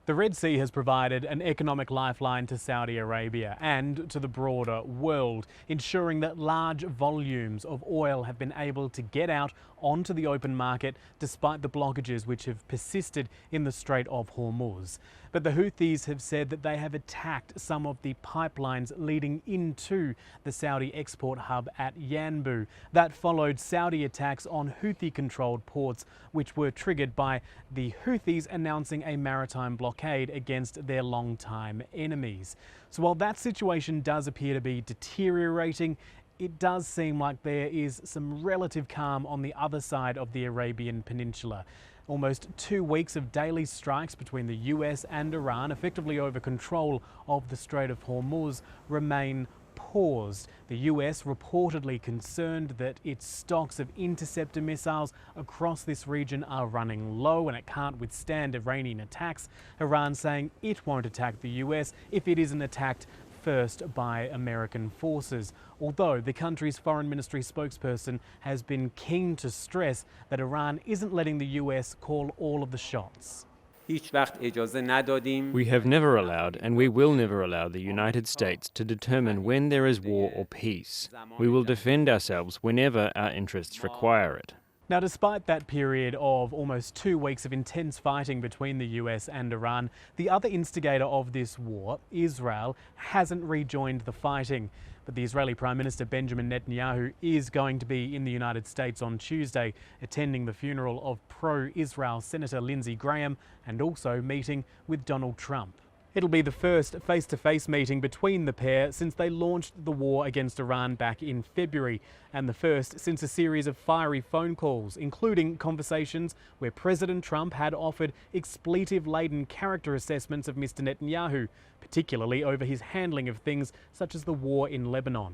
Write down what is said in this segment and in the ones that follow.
The Red Sea has provided an economic lifeline to Saudi Arabia and to the broader world, ensuring that large volumes of oil have been able to get out onto the open market despite the blockages which have persisted in the Strait of Hormuz. But the Houthis have said that they have attacked some of the pipelines leading into the Saudi export hub at Yanbu. That followed Saudi attacks on Houthi-controlled ports, which were triggered by the Houthis announcing a maritime blockade against their longtime enemies. So while that situation does appear to be deteriorating, it does seem like there is some relative calm on the other side of the Arabian Peninsula. Almost 2 weeks of daily strikes between the US and Iran, effectively over control of the Strait of Hormuz, remain paused. The US reportedly concerned that its stocks of interceptor missiles across this region are running low and it can't withstand Iranian attacks. Iran saying it won't attack the US if it isn't attacked first by American forces, although the country's foreign ministry spokesperson has been keen to stress that Iran isn't letting the US call all of the shots. We have never allowed, and we will never allow, the United States to determine when there is war or peace. We will defend ourselves whenever our interests require it. Now, despite that period of almost 2 weeks of intense fighting between the US and Iran, the other instigator of this war, Israel, hasn't rejoined the fighting. But the Israeli Prime Minister Benjamin Netayahu is going to be in the United States on Tuesday, attending the funeral of pro-Israel Senator Lindsey Graham and also meeting with Donald Trump. It'll be the first face-to-face meeting between the pair since they launched the war against Iran back in February, and the first since a series of fiery phone calls, including conversations where President Trump had offered expletive-laden character assessments of Mr. Netanyahu, particularly over his handling of things such as the war in Lebanon.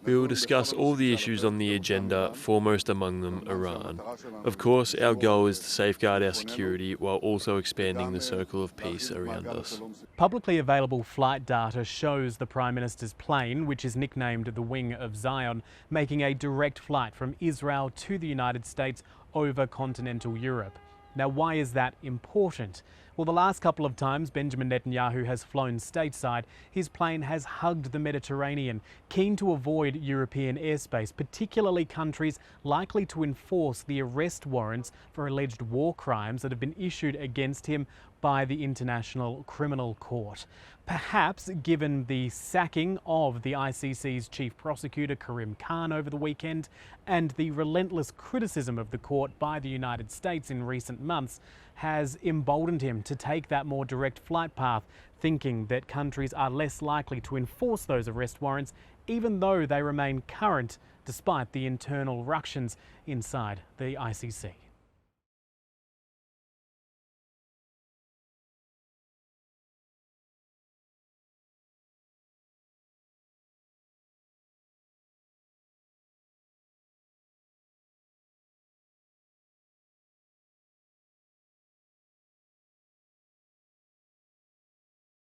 We will discuss all the issues on the agenda, foremost among them Iran. Of course, our goal is to safeguard our security while also expanding the circle of peace around us. Publicly available flight data shows the Prime Minister's plane, which is nicknamed the Wing of Zion, making a direct flight from Israel to the United States over continental Europe. Now, why is that important? Well, the last couple of times Benjamin Netanyahu has flown stateside, his plane has hugged the Mediterranean, keen to avoid European airspace, particularly countries likely to enforce the arrest warrants for alleged war crimes that have been issued against him by the International Criminal Court. Perhaps, given the sacking of the ICC's chief prosecutor Karim Khan over the weekend and the relentless criticism of the court by the United States in recent months, has emboldened him to take that more direct flight path, thinking that countries are less likely to enforce those arrest warrants, even though they remain current despite the internal ructions inside the ICC.